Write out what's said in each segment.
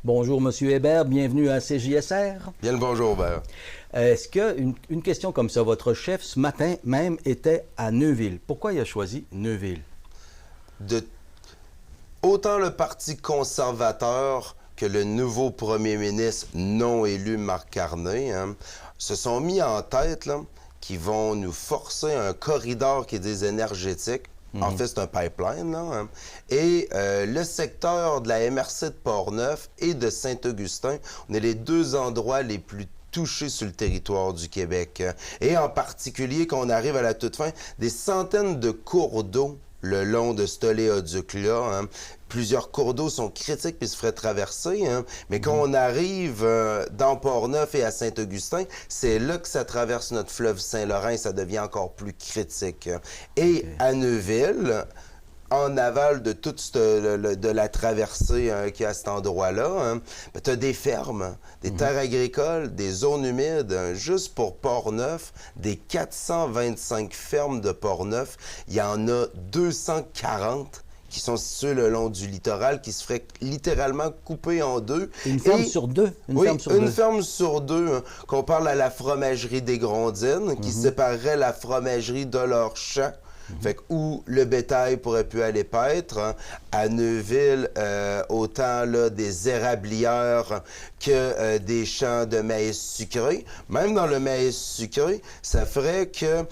Bonjour, Monsieur Hébert, bienvenue à CJSR. Bien le bonjour, Hébert. Est-ce qu'une question comme ça, votre chef, ce matin même, était à Neuville. Pourquoi il a choisi Neuville? Autant le Parti conservateur que le nouveau premier ministre non élu, Marc Carney, se sont mis en tête qu'ils vont nous forcer un corridor qui est des énergétiques. En fait, c'est un pipeline, Et le secteur de la MRC de Portneuf et de Saint-Augustin, on est les deux endroits les plus touchés sur le territoire du Québec. Et en particulier, quand on arrive à la toute fin, des centaines de cours d'eau le long de cet oléoduc-là. Plusieurs cours d'eau sont critiques puis se feraient traverser. Mais quand on arrive dans Portneuf et à Saint-Augustin, c'est là que ça traverse notre fleuve Saint-Laurent et ça devient encore plus critique. Et à Neuville, en aval de toute de la traversée qu'il y a à cet endroit-là, tu as des fermes, des terres agricoles, des zones humides. Juste pour Portneuf, des 425 fermes de Portneuf, il y en a 240 qui sont situées le long du littoral, qui se feraient littéralement couper en deux. Une ferme sur deux? Une ferme sur deux. Qu'on parle à la fromagerie des Grondines, qui séparerait la fromagerie de leur champ. Fait que où le bétail pourrait plus aller paître, à Neuville, autant là, des érablières que des champs de maïs sucré. Même dans le maïs sucré, ça ferait que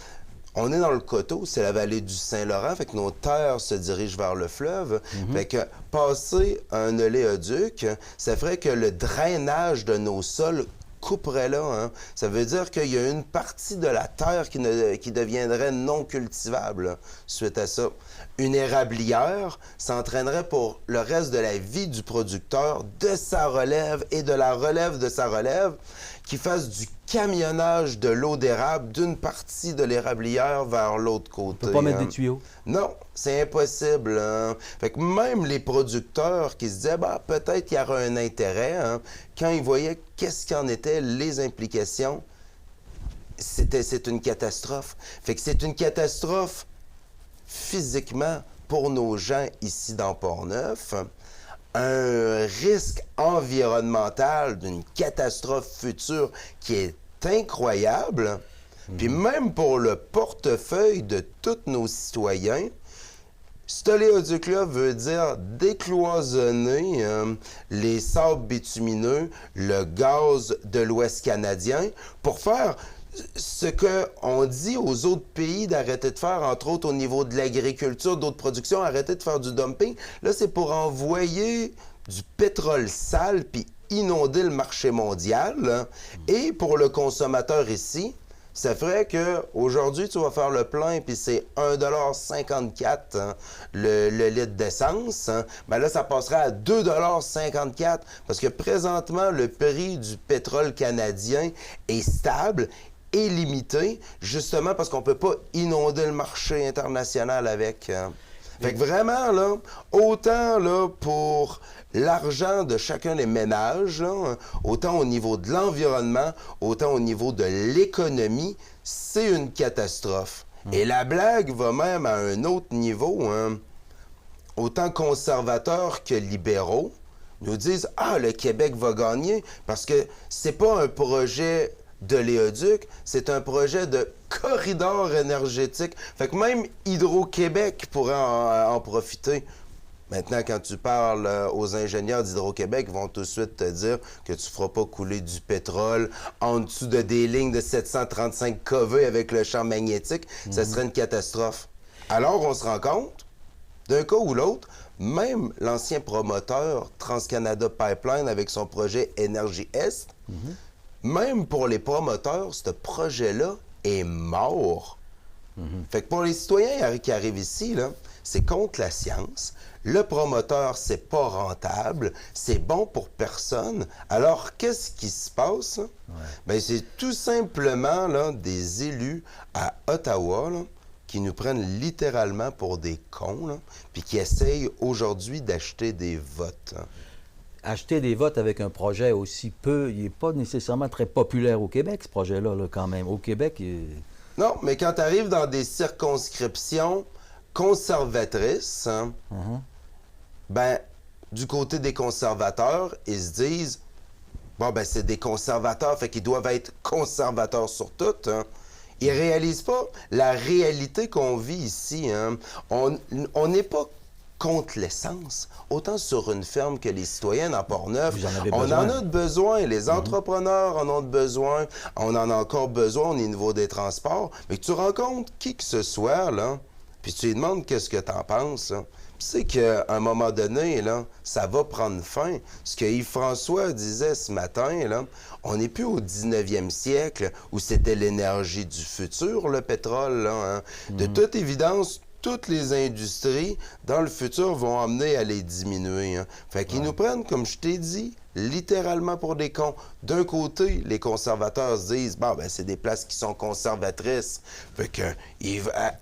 on est dans le coteau, c'est la vallée du Saint-Laurent, fait que nos terres se dirigent vers le fleuve. Fait que passer un oléoduc, ça ferait que le drainage de nos sols couperait là. Ça veut dire qu'il y a une partie de la terre qui deviendrait non cultivable suite à ça. Une érablière s'entraînerait pour le reste de la vie du producteur, de sa relève et de la relève de sa relève, qui fasse du camionnage de l'eau d'érable d'une partie de l'érablière vers l'autre côté. On peut pas mettre des tuyaux? Non, c'est impossible. Fait que même les producteurs qui se disaient peut-être qu'il y aura un intérêt, quand ils voyaient qu'est-ce qu'en étaient les implications, c'est une catastrophe. Fait que c'est une catastrophe physiquement pour nos gens ici dans Portneuf, un risque environnemental d'une catastrophe future qui est incroyable, puis même pour le portefeuille de tous nos citoyens, cet oléoduc-là veut dire décloisonner les sables bitumineux, le gaz de l'Ouest canadien, pour faire ce qu'on dit aux autres pays d'arrêter de faire, entre autres au niveau de l'agriculture, d'autres productions, arrêter de faire du dumping. Là, c'est pour envoyer du pétrole sale puis inonder le marché mondial. Et pour le consommateur ici, ça ferait qu'aujourd'hui, tu vas faire le plein, puis c'est 1,54 le litre d'essence. Ben là, ça passerait à 2,54 parce que présentement, le prix du pétrole canadien est stable et limité, justement parce qu'on ne peut pas inonder le marché international avec. Fait que vraiment, là, autant là, pour l'argent de chacun des ménages, là, autant au niveau de l'environnement, autant au niveau de l'économie, c'est une catastrophe. Et la blague va même à un autre niveau. Autant conservateurs que libéraux nous disent « Ah, le Québec va gagner » parce que c'est pas un projet d'oléoduc, c'est un projet de corridor énergétique. Fait que même Hydro-Québec pourrait en profiter. Maintenant, quand tu parles aux ingénieurs d'Hydro-Québec, ils vont tout de suite te dire que tu ne feras pas couler du pétrole en dessous de des lignes de 735 kV avec le champ magnétique. Ça serait une catastrophe. Alors, on se rend compte, d'un cas ou l'autre, même l'ancien promoteur TransCanada Pipeline avec son projet Énergie Est, même pour les promoteurs, ce projet-là est mort. Fait que pour les citoyens qui arrivent ici, là, c'est contre la science. Le promoteur, c'est pas rentable. C'est bon pour personne. Alors, qu'est-ce qui se passe? Bien, c'est tout simplement là, des élus à Ottawa là, qui nous prennent littéralement pour des cons, là, puis qui essayent aujourd'hui d'acheter des votes. Acheter des votes avec un projet aussi peu, il n'est pas nécessairement très populaire au Québec, ce projet-là, là, quand même. Au Québec, Non, mais quand tu arrives dans des circonscriptions conservatrices, ben, du côté des conservateurs, ils se disent, bon, ben c'est des conservateurs, fait qu'ils doivent être conservateurs sur tout, hein. Ils réalisent pas la réalité qu'on vit ici, hein. On n'est pas contre l'essence, autant sur une ferme que les citoyens à Portneuf. Vous en avez On besoin. en a de besoin, les entrepreneurs en ont de besoin, on en a encore besoin au niveau des transports, mais tu rencontres qui que ce soit, là, puis tu lui demandes qu'est-ce que tu en penses, hein. Tu sais qu'à un moment donné, là, ça va prendre fin. Ce que Yves-François disait ce matin, là, on n'est plus au 19e siècle où c'était l'énergie du futur, le pétrole, là, hein. De toute évidence, toutes les industries, dans le futur, vont amener à les diminuer, hein. Fait qu'ils nous prennent, comme je t'ai dit, littéralement pour des cons. D'un côté, les conservateurs se disent, bon, ben c'est des places qui sont conservatrices. Fait que,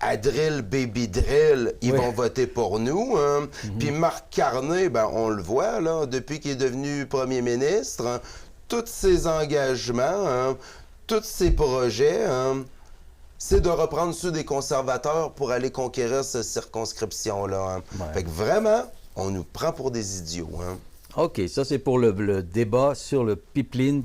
à drill, baby drill, ils vont voter pour nous, hein. Puis Marc Carney, ben on le voit, là, depuis qu'il est devenu premier ministre, hein, tous ses engagements, hein, tous ses projets, hein, c'est de reprendre ceux des conservateurs pour aller conquérir cette circonscription-là, hein. Fait que vraiment, on nous prend pour des idiots, hein. OK, ça c'est pour le débat sur le pipeline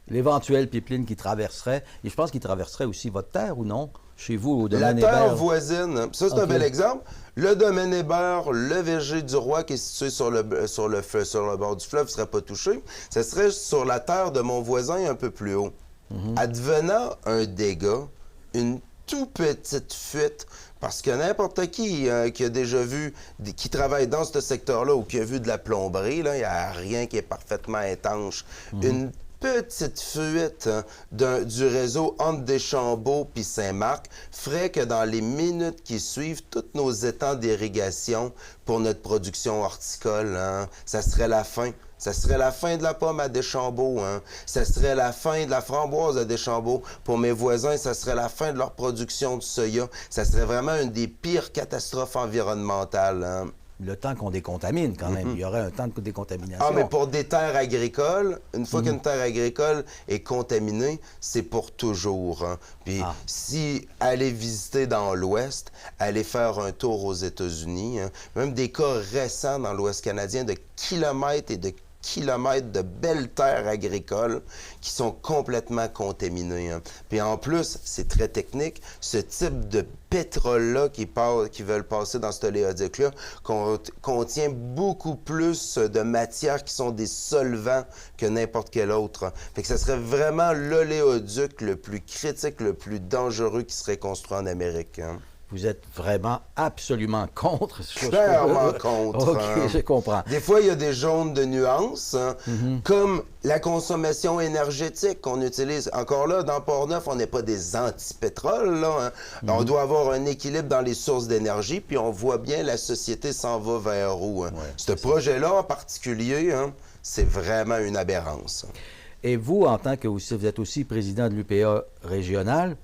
l'éventuel pipeline qui traverserait. Et je pense qu'il traverserait aussi votre terre ou non? Chez vous, au domaine La terre Hébert. voisine, ça c'est un bel exemple. Le domaine Hébert, le verger du roi qui est situé sur le bord du fleuve ne serait pas touché. Ça serait sur la terre de mon voisin un peu plus haut. Advenant un dégât, une toute petite fuite, parce que n'importe qui a déjà vu, qui travaille dans ce secteur-là ou qui a vu de la plomberie, là, il n'y a rien qui est parfaitement étanche. Une petite fuite, hein, du réseau entre Deschambault puis Saint-Marc ferait que dans les minutes qui suivent, tous nos étangs d'irrigation pour notre production horticole, hein, ça serait la fin. Ça serait la fin de la pomme à Deschambault, hein. Ça serait la fin de la framboise à Deschambault. Pour mes voisins, ça serait la fin de leur production de soya. Ça serait vraiment une des pires catastrophes environnementales, hein. Le temps qu'on décontamine, quand même. Il y aurait un temps de décontamination. Ah, mais pour des terres agricoles, une fois qu'une terre agricole est contaminée, c'est pour toujours, hein. Puis si aller visiter dans l'Ouest, aller faire un tour aux États-Unis, hein, même des cas récents dans l'Ouest canadien de kilomètres et de kilomètres de belles terres agricoles qui sont complètement contaminées, hein. Puis en plus, c'est très technique, ce type de pétrole-là qui veulent passer dans cet oléoduc-là contient beaucoup plus de matières qui sont des solvants que n'importe quel autre. Fait que ça serait vraiment l'oléoduc le plus critique, le plus dangereux qui serait construit en Amérique, hein. Vous êtes vraiment absolument contre. Clairement contre. OK, hein. je comprends. Des fois, il y a des jaunes de nuances, hein, comme la consommation énergétique qu'on utilise. Encore là, dans Portneuf, on n'est pas des anti-pétrole, là, hein. On doit avoir un équilibre dans les sources d'énergie, puis on voit bien la société s'en va vers où, hein. Ce projet-là, en particulier, hein, c'est vraiment une aberrance. Et vous, en tant que vous êtes aussi président de l'UPA régional,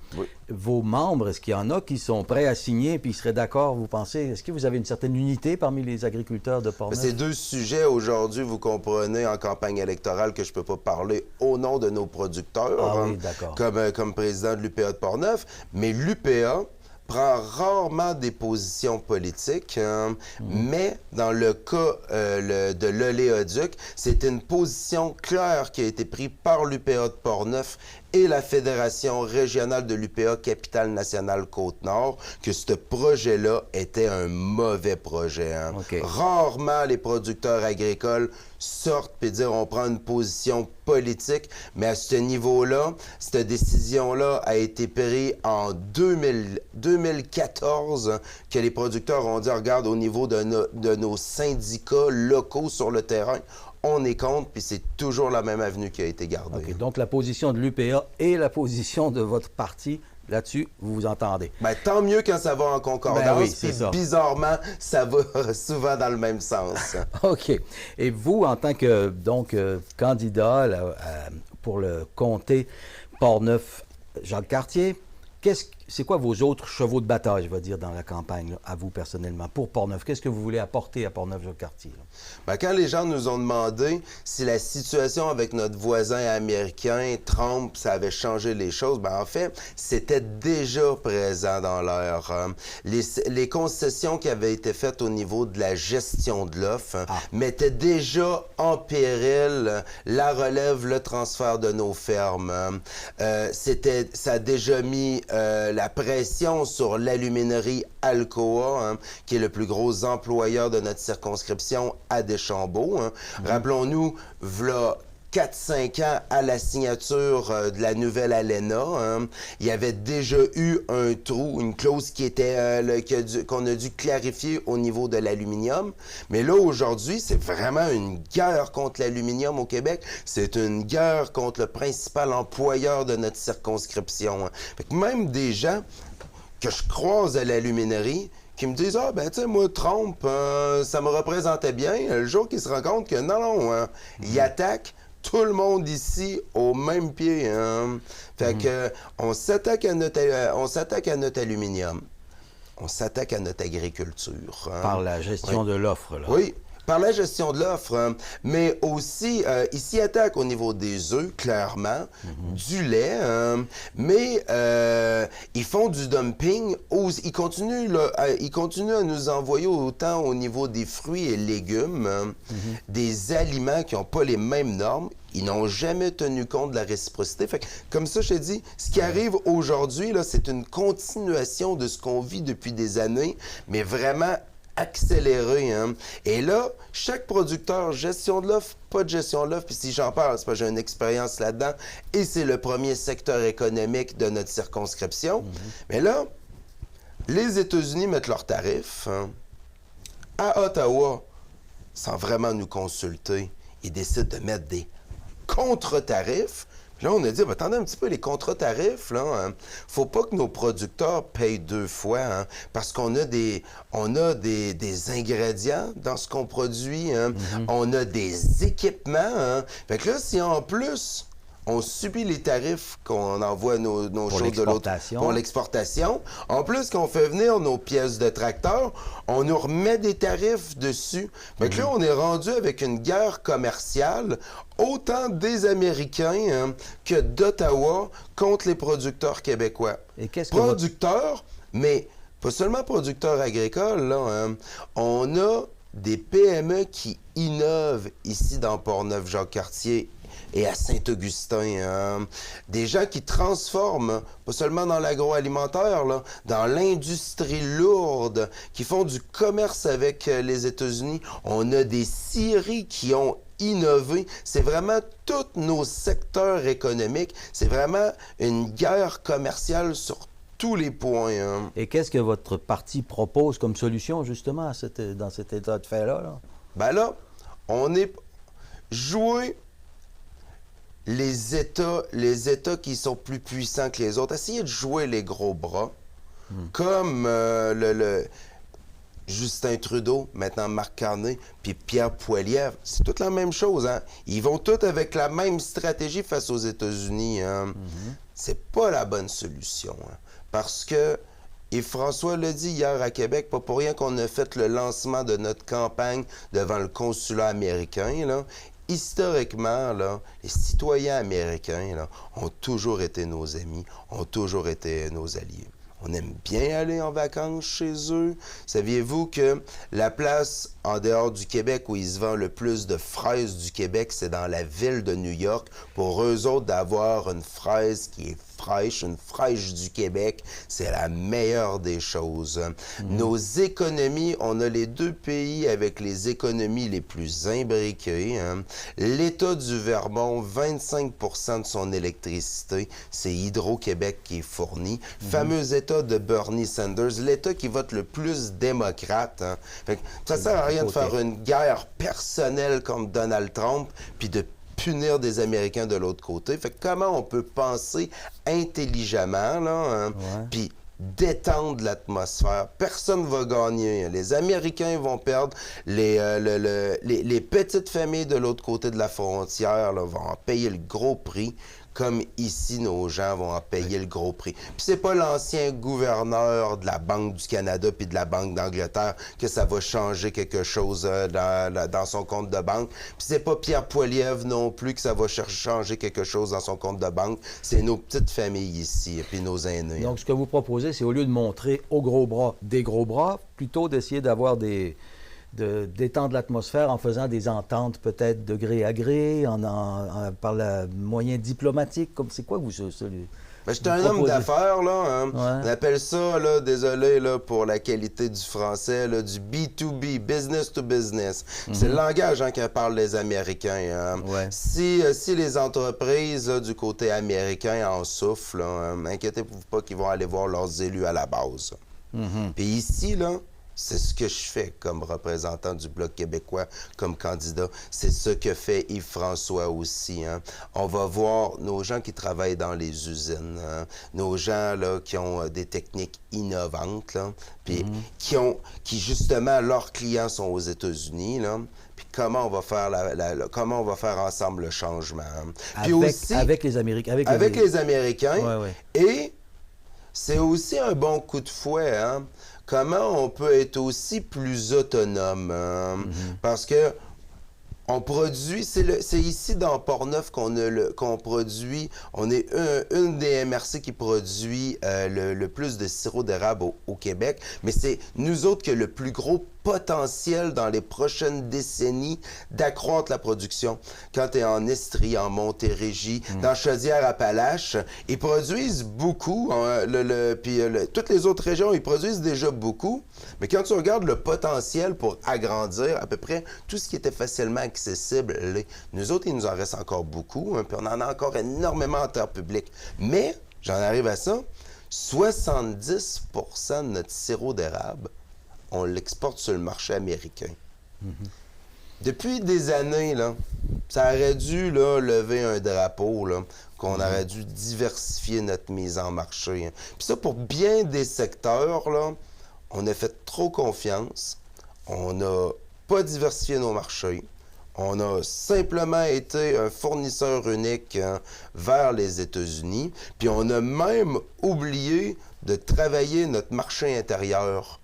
vos membres, est-ce qu'il y en a qui sont prêts à signer et qui seraient d'accord, vous pensez? Est-ce que vous avez une certaine unité parmi les agriculteurs de Portneuf? C'est deux sujets aujourd'hui, vous comprenez, en campagne électorale, que je ne peux pas parler au nom de nos producteurs, oui, d'accord. comme président de l'UPA de Portneuf, mais l'UPA prend rarement des positions politiques, hein, mais dans le cas de l'oléoduc, c'est une position claire qui a été prise par l'UPA de Portneuf et la Fédération régionale de l'UPA Capitale-Nationale Côte-Nord, que ce projet-là était un mauvais projet, hein. Rarement les producteurs agricoles sortent et disent on prend une position politique, mais à ce niveau-là, cette décision-là a été prise en 2014, que les producteurs ont dit, regarde, au niveau de nos syndicats locaux sur le terrain, on est contre, puis c'est toujours la même avenue qui a été gardée. OK, donc la position de l'UPA et la position de votre parti, là-dessus, vous vous entendez. Bien, tant mieux quand ça va en concordance, Ben oui, puis ça. Bizarrement, ça va souvent dans le même sens. OK. Et vous, en tant que pour le comté Portneuf-Jacques-Cartier, c'est quoi vos autres chevaux de bataille, je vais dire, dans la campagne, là, à vous personnellement, pour Portneuf? Qu'est-ce que vous voulez apporter à Portneuf-Jacques-Cartier? Ben, quand les gens nous ont demandé si la situation avec notre voisin américain, Trump, ça avait changé les choses, ben, en fait, c'était déjà présent dans l'air. Les concessions qui avaient été faites au niveau de la gestion de l'offre mettaient déjà en péril la relève, le transfert de nos fermes. Ça a déjà mis la pression sur l'aluminerie Alcoa, qui est le plus gros employeur de notre circonscription à Deschambault. Rappelons-nous, v'là 4-5 ans à la signature de la nouvelle ALENA, il y avait déjà eu un trou, une clause qui était qu'on a dû clarifier au niveau de l'aluminium. Mais là, aujourd'hui, c'est vraiment une guerre contre l'aluminium au Québec. C'est une guerre contre le principal employeur de notre circonscription. Fait que même des gens que je croise à l'aluminerie qui me disent « Ah, ben, tu sais, moi, Trump, ça me représentait bien. » Le jour qu'ils se rendent compte que non, il attaque tout le monde ici au même pied. Fait que on s'attaque à notre aluminium. On s'attaque à notre agriculture. Par la gestion de l'offre, là. Oui. Par la gestion de l'offre, mais aussi, ils s'y attaquent au niveau des œufs, clairement, du lait, mais ils font du dumping. Ils continuent à nous envoyer autant au niveau des fruits et légumes, des aliments qui n'ont pas les mêmes normes. Ils n'ont jamais tenu compte de la réciprocité. Fait que, comme ça, je te dis, ce qui arrive aujourd'hui, là, c'est une continuation de ce qu'on vit depuis des années, mais vraiment accéléré. Et là, chaque producteur, gestion de l'offre, pas de gestion de l'offre, puis si j'en parle, c'est parce que j'ai une expérience là-dedans, et c'est le premier secteur économique de notre circonscription. Mais là, les États-Unis mettent leurs tarifs. À Ottawa, sans vraiment nous consulter, ils décident de mettre des contre-tarifs. Puis là, on a dit, attendez un petit peu, les contre-tarifs, là, faut pas que nos producteurs payent deux fois, parce qu'on a des ingrédients dans ce qu'on produit, on a des équipements. Fait que là, si en plus on subit les tarifs qu'on envoie nos choses de l'autre pour l'exportation. En plus, qu'on fait venir nos pièces de tracteur, on nous remet des tarifs dessus. Fait que là, on est rendu avec une guerre commerciale, autant des Américains que d'Ottawa contre les producteurs québécois. Et producteurs, mais pas seulement producteurs agricoles, là, on a des PME qui innovent ici dans Portneuf-Jacques-Cartier et à Saint-Augustin. Des gens qui transforment, pas seulement dans l'agroalimentaire, là, dans l'industrie lourde, qui font du commerce avec les États-Unis. On a des scieries qui ont innové. C'est vraiment tous nos secteurs économiques. C'est vraiment une guerre commerciale sur tous les points. Et qu'est-ce que votre parti propose comme solution, justement, dans cet état de fait-là? Là? Ben là, on est joué les États qui sont plus puissants que les autres. Essayez de jouer les gros bras, comme le Justin Trudeau, maintenant Marc Carney, puis Pierre Poilievre. C'est toute la même chose. Ils vont tous avec la même stratégie face aux États-Unis. C'est pas la bonne solution. Parce que, et François l'a dit hier à Québec, pas pour rien qu'on a fait le lancement de notre campagne devant le consulat américain, là. Historiquement, là, les citoyens américains là, ont toujours été nos amis, ont toujours été nos alliés. On aime bien aller en vacances chez eux. Saviez-vous que la place en dehors du Québec où il se vend le plus de fraises du Québec, c'est dans la ville de New York? Pour eux autres, d'avoir une fraise qui est fraîche, une fraîche du Québec, c'est la meilleure des choses. Nos économies, on a les deux pays avec les économies les plus imbriquées. L'État du Vermont, 25% de son électricité, c'est Hydro-Québec qui est fourni. Fameux État de Bernie Sanders, l'État qui vote le plus démocrate. Fait que ça sert à rien de faire une guerre personnelle comme Donald Trump, puis de punir des Américains de l'autre côté. Fait que comment on peut penser intelligemment, là, puis détendre l'atmosphère. Personne ne va gagner. Les Américains vont perdre. Les petites familles de l'autre côté de la frontière là, vont en payer le gros prix. comme ici, nos gens vont en payer le gros prix. Puis c'est pas l'ancien gouverneur de la Banque du Canada puis de la Banque d'Angleterre que ça va changer quelque chose dans son compte de banque. Puis c'est pas Pierre Poilievre non plus que ça va changer quelque chose dans son compte de banque. C'est nos petites familles ici et puis nos aînés. Donc, ce que vous proposez, c'est au lieu de montrer au gros bras des gros bras, plutôt d'essayer d'avoir d'étendre l'atmosphère en faisant des ententes peut-être de gré à gré, par le moyen diplomatique. C'est quoi vous j'étais un homme d'affaires, là. Hein? Ouais. On appelle ça, là, désolé là, pour la qualité du français, là, du B2B, business to business. C'est le langage que parlent les Américains. Hein? Ouais. Si les entreprises là, du côté américain en souffrent, inquiétez-vous pas qu'ils vont aller voir leurs élus à la base. Puis ici, là, c'est ce que je fais comme représentant du Bloc québécois, comme candidat. C'est ce que fait Yves-François aussi. Hein. On va voir nos gens qui travaillent dans les usines, hein. Nos gens là, qui ont des techniques innovantes, là, puis qui justement, leurs clients sont aux États-Unis, là. Puis comment on va faire comment on va faire ensemble le changement. Hein. Puis avec les Américains. Avec les Américains. Ouais, ouais. Et c'est aussi un bon coup de fouet, hein. Comment on peut être aussi plus autonome? Hein? Parce que on produit, c'est ici dans Portneuf qu'on produit, on est une des MRC qui produit le plus de sirop d'érable au Québec, mais c'est nous autres qui avons le plus gros potentiel dans les prochaines décennies d'accroître la production. Quand tu es en Estrie, en Montérégie, dans Chaudière-Appalaches, ils produisent beaucoup, hein, puis toutes les autres régions, ils produisent déjà beaucoup, mais quand tu regardes le potentiel pour agrandir à peu près tout ce qui était facilement accessible, nous autres, il nous en reste encore beaucoup, hein, puis on en a encore énormément en terre publique. Mais, j'en arrive à ça, 70% de notre sirop d'érable, on l'exporte sur le marché américain. Depuis des années, là, ça aurait dû là, lever un drapeau, là, qu'on aurait dû diversifier notre mise en marché. Hein. Puis ça, pour bien des secteurs, là, on a fait trop confiance, on n'a pas diversifié nos marchés, on a simplement été un fournisseur unique hein, vers les États-Unis, puis on a même oublié de travailler notre marché intérieur.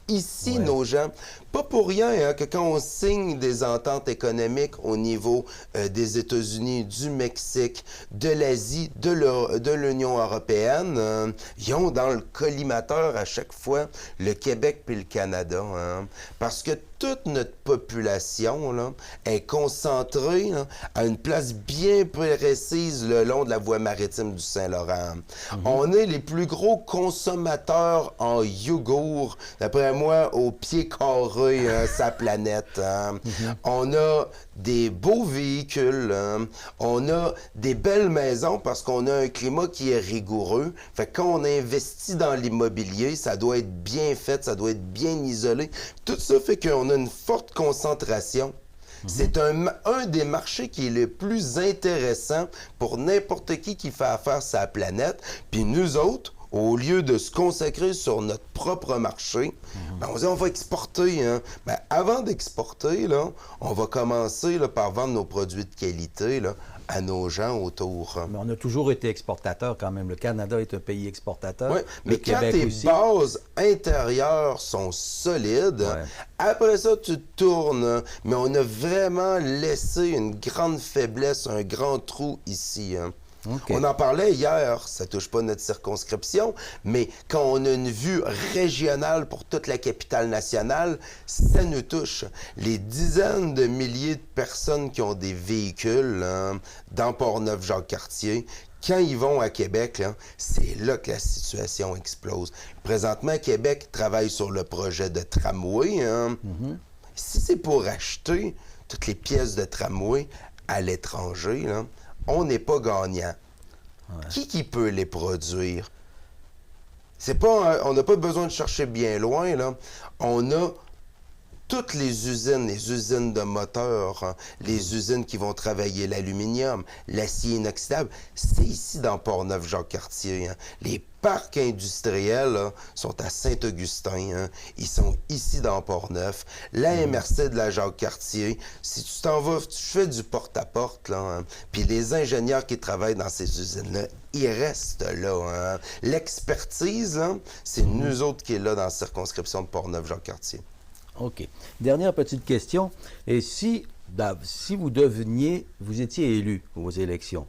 Ici, nos gens, pas pour rien hein, que quand on signe des ententes économiques au niveau des États-Unis, du Mexique, de l'Asie, de l'Union européenne, ils ont dans le collimateur à chaque fois le Québec puis le Canada. Hein, parce que toute notre population là, est concentrée là, à une place bien précise le long de la voie maritime du Saint-Laurent. On est les plus gros consommateurs en yogourt, d'après moi, au pied carré sa planète. Hein. On a des beaux véhicules, hein. On a des belles maisons parce qu'on a un climat qui est rigoureux. Fait que quand on investit dans l'immobilier, ça doit être bien fait, ça doit être bien isolé. Tout ça fait qu'on a une forte concentration. C'est un des marchés qui est le plus intéressant pour n'importe qui fait affaire sur la planète. Puis nous autres, au lieu de se consacrer sur notre propre marché, ben on dit on va exporter. Hein? Ben, avant d'exporter, là, on va commencer là, par vendre nos produits de qualité là, à nos gens autour. Mais on a toujours été exportateur quand même. Le Canada est un pays exportateur. Oui, mais quand tes bases intérieures sont solides, après ça, tu tournes. Mais on a vraiment laissé une grande faiblesse, un grand trou ici. Hein? Okay. On en parlait hier, ça touche pas notre circonscription, mais quand on a une vue régionale pour toute la capitale nationale, ça nous touche. Les dizaines de milliers de personnes qui ont des véhicules hein, dans Portneuf-Jacques-Cartier, quand ils vont à Québec, c'est là que la situation explose. Présentement, Québec travaille sur le projet de tramway. Hein. Si c'est pour acheter toutes les pièces de tramway à l'étranger, là, on n'est pas gagnant. Qui peut les produire? C'est pas on n'a pas besoin de chercher bien loin, là. On a toutes les usines de moteurs, hein, les usines qui vont travailler l'aluminium, l'acier inoxydable, c'est ici dans Portneuf-Jacques-Cartier. Hein. Les parcs industriels là, sont à Saint-Augustin. Hein. Ils sont ici dans Portneuf. La MRC de la Jacques-Cartier, si tu t'en vas, tu fais du porte-à-porte, là, hein, puis les ingénieurs qui travaillent dans ces usines-là, ils restent là. Hein. L'expertise, hein, c'est nous autres qui est là dans la circonscription de Portneuf-Jacques-Cartier. OK. Dernière petite question. Et si vous étiez élu aux élections,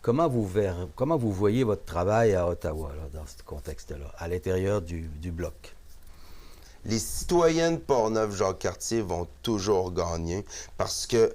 comment vous voyez votre travail à Ottawa, là, dans ce contexte-là, à l'intérieur du Bloc? Les citoyens de Portneuf-Jacques-Cartier vont toujours gagner parce que,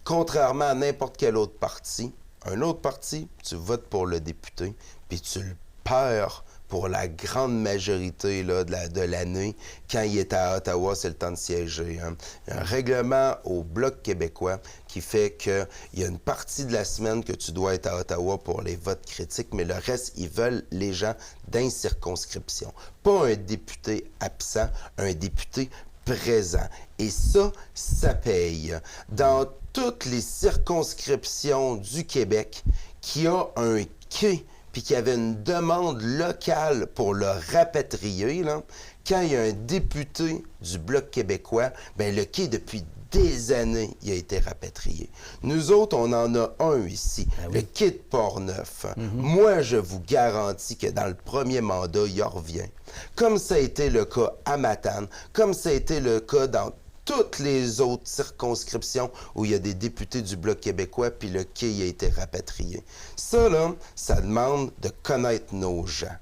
contrairement à n'importe quel autre parti, un autre parti, tu votes pour le député, puis tu le perds pour la grande majorité là, de l'année. Quand il est à Ottawa, c'est le temps de siéger. Hein. Il y a un règlement au Bloc québécois qui fait qu'il y a une partie de la semaine que tu dois être à Ottawa pour les votes critiques, mais le reste, ils veulent les gens d'incirconscription. Pas un député absent, un député présent. Et ça paye. Dans toutes les circonscriptions du Québec, qui a un quai puis qu'il y avait une demande locale pour le rapatrier, là, quand il y a un député du Bloc québécois, bien, le quai, depuis des années, il a été rapatrié. Nous autres, on en a un ici, le quai de Portneuf. Moi, je vous garantis que dans le premier mandat, il revient. Comme ça a été le cas à Matane, comme ça a été le cas dans toutes les autres circonscriptions où il y a des députés du Bloc québécois, puis le quai a été rapatrié. Ça, là, ça demande de connaître nos gens.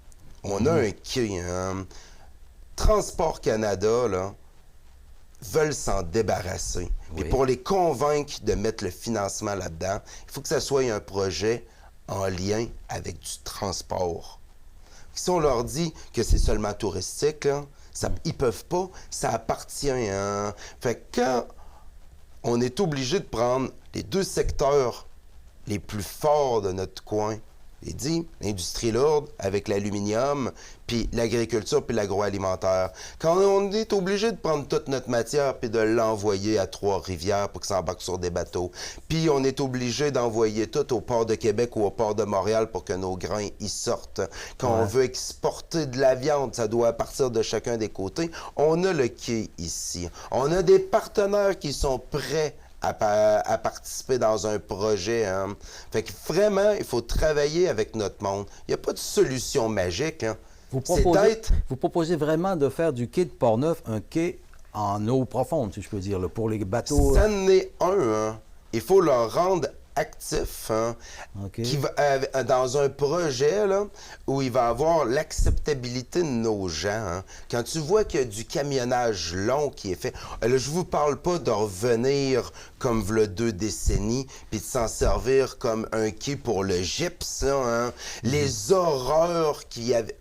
On a un quai, hein. Transport Canada, là, veulent s'en débarrasser. Puis pour les convaincre de mettre le financement là-dedans, il faut que ça soit un projet en lien avec du transport. Si on leur dit que c'est seulement touristique, là, ils peuvent pas, ça appartient. Hein? Fait que quand on est obligé de prendre les deux secteurs les plus forts de notre coin, j'ai dit, l'industrie lourde avec l'aluminium, puis l'agriculture, puis l'agroalimentaire. Quand on est obligé de prendre toute notre matière puis de l'envoyer à Trois-Rivières pour que ça embarque sur des bateaux, puis on est obligé d'envoyer tout au port de Québec ou au port de Montréal pour que nos grains y sortent. Quand on veut exporter de la viande, ça doit partir de chacun des côtés. On a le quai ici. On a des partenaires qui sont prêts à participer dans un projet. Hein. Fait que vraiment, il faut travailler avec notre monde. Il n'y a pas de solution magique. Hein. Vous proposez vraiment de faire du quai de Portneuf un quai en eau profonde, si je peux dire, là, pour les bateaux. Ça en est un. Hein. Il faut leur rendre actif, hein, qui va, dans un projet là, où il va avoir l'acceptabilité de nos gens. Hein. Quand tu vois qu'il y a du camionnage long qui est fait, là, je vous parle pas de revenir comme v'là 2 décennies, puis de s'en servir comme un quai pour le gypse. Hein. Les horreurs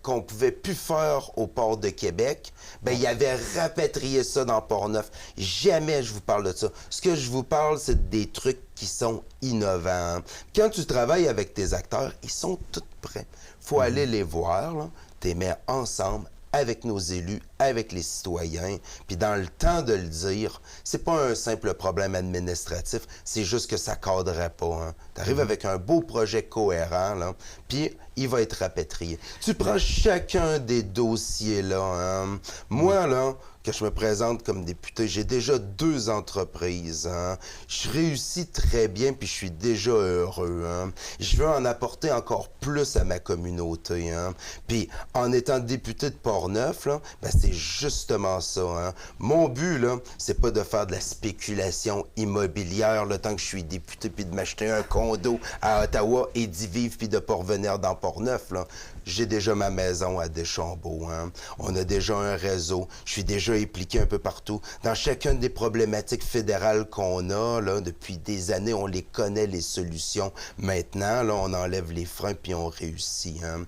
qu'on pouvait plus faire au port de Québec, ben il avait rapatrié ça dans Portneuf. Jamais je vous parle de ça. Ce que je vous parle, c'est des trucs qui sont innovants. Quand tu travailles avec tes acteurs, ils sont tous prêts. Il faut aller les voir, là, t'es mets ensemble avec nos élus, avec les citoyens, puis dans le temps de le dire, c'est pas un simple problème administratif, c'est juste que ça cadrerait pas. Hein. Tu arrives avec un beau projet cohérent, là, puis il va être rapatrié. Tu prends chacun des dossiers, là. Hein. Moi, là, que je me présente comme député, j'ai déjà 2 entreprises. Hein. Je réussis très bien, puis je suis déjà heureux. Hein. Je veux en apporter encore plus à ma communauté. Hein. Puis en étant député de Portneuf, là, ben, c'est justement ça. Hein. Mon but, là, c'est pas de faire de la spéculation immobilière le temps que je suis député, puis de m'acheter un condo à Ottawa et d'y vivre, puis de pas revenir dans Portneuf. Là. J'ai déjà ma maison à Deschambault. Hein. On a déjà un réseau. Je suis déjà impliqué un peu partout. Dans chacune des problématiques fédérales qu'on a, là, depuis des années, on les connaît, les solutions. Maintenant, là, on enlève les freins puis on réussit. Hein.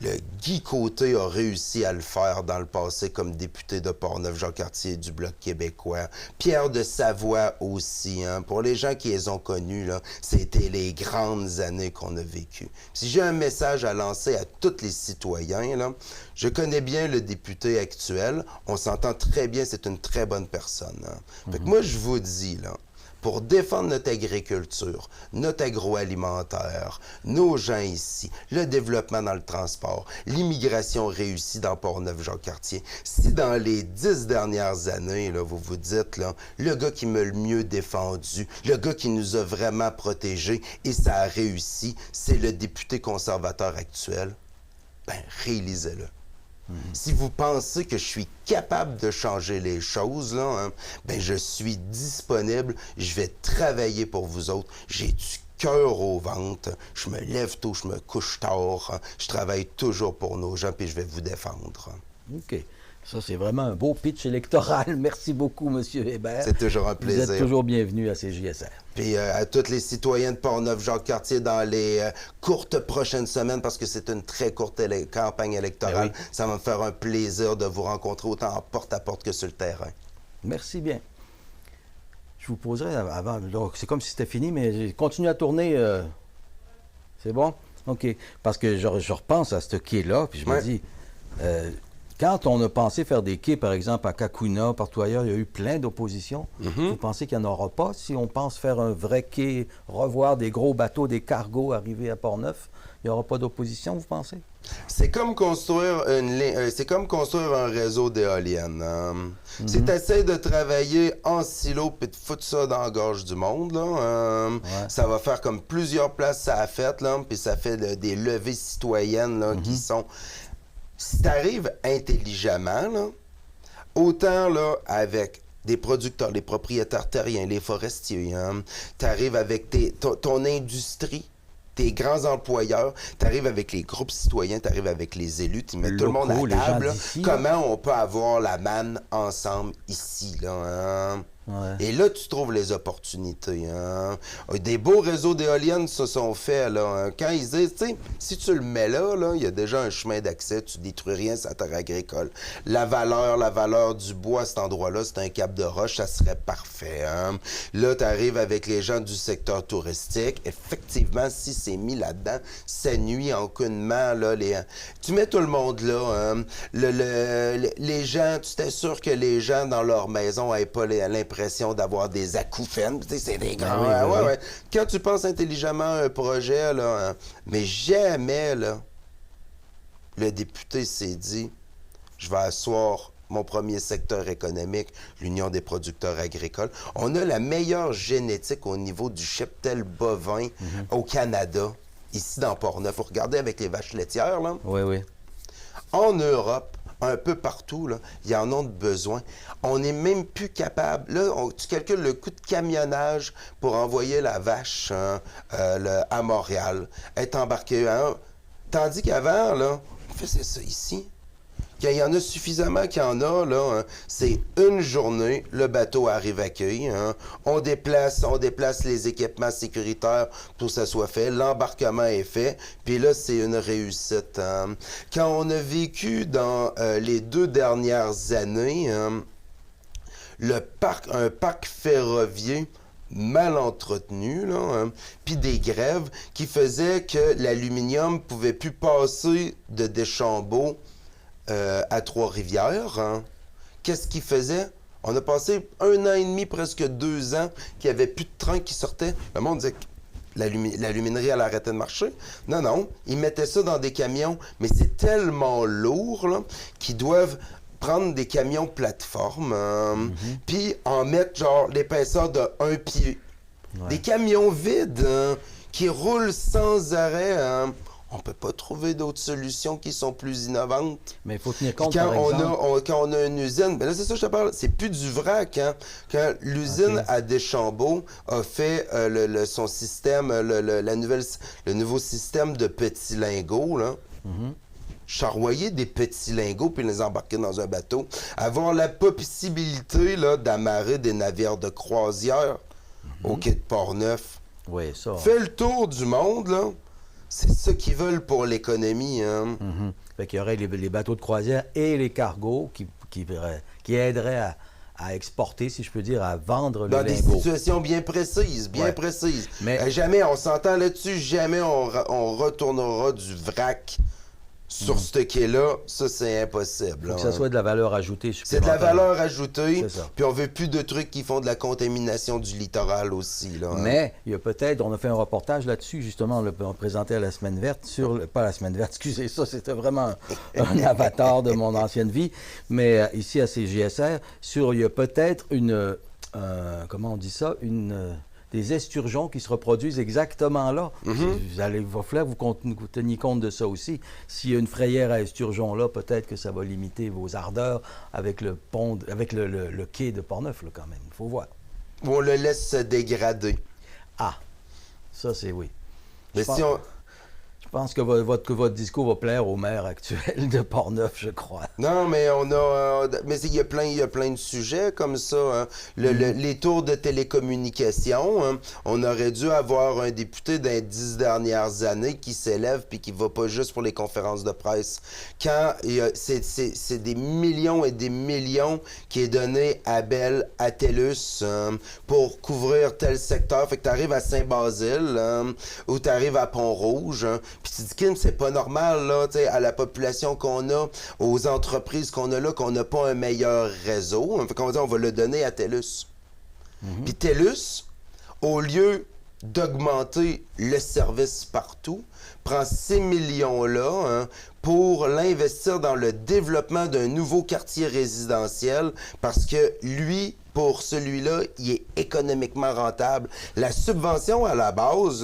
Le Guy Côté a réussi à le faire dans le passé comme député de Portneuf-Jacques-Cartier du Bloc québécois. Pierre de Savoie aussi. Hein. Pour les gens qui les ont connus, là, c'était les grandes années qu'on a vécues. Si j'ai un message à lancer à tous les citoyens, là, je connais bien le député actuel. On s'entend très très bien, c'est une très bonne personne. Hein. Fait que moi, je vous dis, là, pour défendre notre agriculture, notre agroalimentaire, nos gens ici, le développement dans le transport, l'immigration réussie dans Portneuf-Jacques-Cartier, si dans les 10 dernières années, là, vous vous dites, là, le gars qui m'a le mieux défendu, le gars qui nous a vraiment protégés, et ça a réussi, c'est le député conservateur actuel, ben, réalisez-le. Si vous pensez que je suis capable de changer les choses, là, hein, ben je suis disponible, je vais travailler pour vous autres. J'ai du cœur au ventre, je me lève tôt, je me couche tard, hein, je travaille toujours pour nos gens, puis je vais vous défendre. OK. Ça, c'est vraiment un beau pitch électoral. Merci beaucoup, M. Hébert. C'est toujours un plaisir. Vous êtes toujours bienvenu à CJSR. Puis à tous les citoyens de Portneuf-Jacques-Cartier dans les courtes prochaines semaines, parce que c'est une très courte campagne électorale, oui. Ça va me faire un plaisir de vous rencontrer autant en porte-à-porte que sur le terrain. Merci bien. Je vous poserai avant, donc c'est comme si c'était fini, mais continue à tourner. C'est bon? OK. Parce que je repense à ce quai-là, puis je me dis... quand on a pensé faire des quais, par exemple, à Cacouna, partout ailleurs, il y a eu plein d'opposition. Vous pensez qu'il n'y en aura pas si on pense faire un vrai quai, revoir des gros bateaux, des cargos arriver à Portneuf? Il n'y aura pas d'opposition, vous pensez? C'est comme construire un réseau d'éoliennes. Si tu essaies de travailler en silo puis de foutre ça dans la gorge du monde, là, ça va faire comme plusieurs places ça a fait, là, puis ça fait des levées citoyennes là, qui sont... Si tu arrives intelligemment, là, autant là, avec des producteurs, les propriétaires terriens, les forestiers, hein, tu arrives avec ton industrie, tes grands employeurs, tu arrives avec les groupes citoyens, tu arrives avec les élus, tu mets tout le monde à table. Là, comment on peut avoir la manne ensemble ici, là, hein? Ouais. Et là, tu trouves les opportunités. Hein? Des beaux réseaux d'éoliennes se sont faits. Là, hein? Quand ils disent, tu sais, si tu le mets là, il y a déjà un chemin d'accès, tu détruis rien sur la terre agricole. La valeur du bois à cet endroit-là, c'est un cap de roche, ça serait parfait. Hein? Là, tu arrives avec les gens du secteur touristique. Effectivement, si c'est mis là-dedans, ça nuit aucunement. Là, tu mets tout le monde là. Hein? Les gens, tu t'assures que les gens dans leur maison n'aient pas l'impression d'avoir des acouphènes. Tu sais, c'est des grands... Ouais. Quand tu penses intelligemment à un projet, là, hein, mais jamais, là, le député s'est dit, je vais asseoir mon premier secteur économique, l'Union des producteurs agricoles. On a la meilleure génétique au niveau du cheptel bovin au Canada, ici dans Portneuf. Vous regardez avec les vaches laitières, là. Oui. En Europe, un peu partout, là, il y en a besoin. On n'est même plus capable. Là, tu calcules le coût de camionnage pour envoyer la vache à Montréal, être embarqué. Hein? Tandis qu'avant, là, on faisait ça ici. Quand il y en a suffisamment qu'il y en a, là, hein, c'est une journée, le bateau arrive à quai, hein, on déplace les équipements sécuritaires pour que ça soit fait, l'embarquement est fait, puis là, c'est une réussite. Hein. Quand on a vécu dans les 2 dernières années, hein, un parc ferroviaire mal entretenu, là, hein, puis des grèves qui faisaient que l'aluminium ne pouvait plus passer de Deschambault à Trois-Rivières. Hein. Qu'est-ce qu'ils faisaient? On a passé 1 an et demi, presque 2 ans, qu'il n'y avait plus de train qui sortait. Le monde disait que l'aluminerie allait arrêter de marcher. Non, ils mettaient ça dans des camions, mais c'est tellement lourd là, qu'ils doivent prendre des camions plateformes, puis en mettre genre l'épaisseur de 1 pied. Ouais. Des camions vides qui roulent sans arrêt. On ne peut pas trouver d'autres solutions qui sont plus innovantes. Mais il faut tenir compte, quand on a une usine, ben là, c'est ça que je te parle, c'est plus du vrac. Hein? Quand l'usine à Deschambault a fait son système, le nouveau système de petits lingots, là, charroyer des petits lingots puis les embarquer dans un bateau, avoir la possibilité là, d'amarrer des navires de croisière au quai de Portneuf. Oui, ça. Fais le tour du monde, là. C'est ça qu'ils veulent pour l'économie. Hein? Fait qu'il y aurait les bateaux de croisière et les cargos qui aideraient à exporter, si je peux dire, à vendre les lingots. Dans des situations bien précises, Mais jamais, on s'entend là-dessus, jamais on retournera du vrac Sur ce quai-là, ça, c'est impossible. Il faut que ça soit de la valeur ajoutée C'est de la valeur ajoutée, C'est ça. puis on veut plus de trucs qui font de la contamination du littoral aussi. Là, hein. Mais il y a peut-être, on a fait un reportage là-dessus, justement, on présentait à la Semaine verte, pas la Semaine verte, excusez ça, c'était vraiment un avatar de mon ancienne vie, mais ici à CJSR, il y a peut-être comment on dit ça, des esturgeons qui se reproduisent exactement là. Il va falloir que vous teniez compte de ça aussi. S'il y a une frayère à esturgeons là, peut-être que ça va limiter vos ardeurs avec le pont, avec le quai de Portneuf, là, quand même. Il faut voir. Ou on le laisse se dégrader. Ah, ça c'est oui. Mais si on... Je pense que votre discours va plaire au maire actuel de Portneuf, je crois. Non, mais mais il y a plein de sujets comme ça. Hein. Les tours de télécommunications, hein, on aurait dû avoir un député dans les 10 dernières années qui s'élève puis qui va pas juste pour les conférences de presse. Quand c'est des millions et des millions qui est donné à Bell, à TELUS pour couvrir tel secteur. Fait que tu arrives à Saint-Basile ou tu arrives à Pont-Rouge. Hein, puis tu dis, Kim, c'est pas normal, là, tu sais, à la population qu'on a, aux entreprises qu'on a là, qu'on n'a pas un meilleur réseau. Fait qu'on va dire, on va le donner à TELUS. Puis TELUS, au lieu d'augmenter le service partout, prend ces millions-là hein, pour l'investir dans le développement d'un nouveau quartier résidentiel parce que lui, pour celui-là, il est économiquement rentable. La subvention, à la base,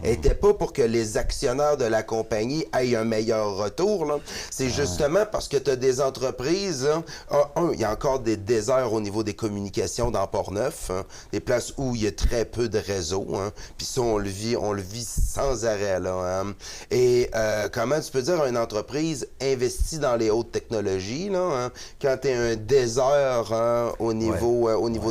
n'était pas pour que les actionnaires de la compagnie aient un meilleur retour. C'est justement parce que tu as des entreprises, il y a encore des déserts au niveau des communications dans Portneuf, des places où il y a très peu de réseau. Puis ça, on le vit sans arrêt. Là, Et comment tu peux dire une entreprise investie dans les hautes technologies, quand tu es un désert au niveau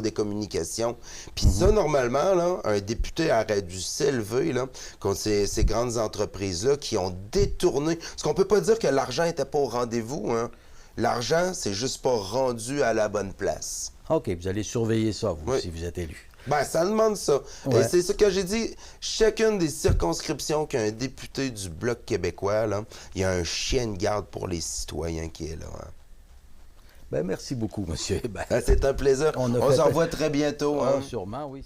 des communications. Puis ça, normalement, là, un député aurait dû s'élever contre ces grandes entreprises-là qui ont détourné. Parce qu'on peut pas dire que l'argent n'était pas au rendez-vous. Hein. L'argent, c'est juste pas rendu à la bonne place. OK, vous allez surveiller ça, vous, si vous êtes élu. Ben, ça demande ça. Ouais. Et c'est ce que j'ai dit. Chacune des circonscriptions qu'un député du Bloc québécois, là, il y a un chien de garde pour les citoyens qui est là. Hein. Ben, merci beaucoup, monsieur. C'est un plaisir. On se revoit très bientôt. Ah, hein. sûrement, oui.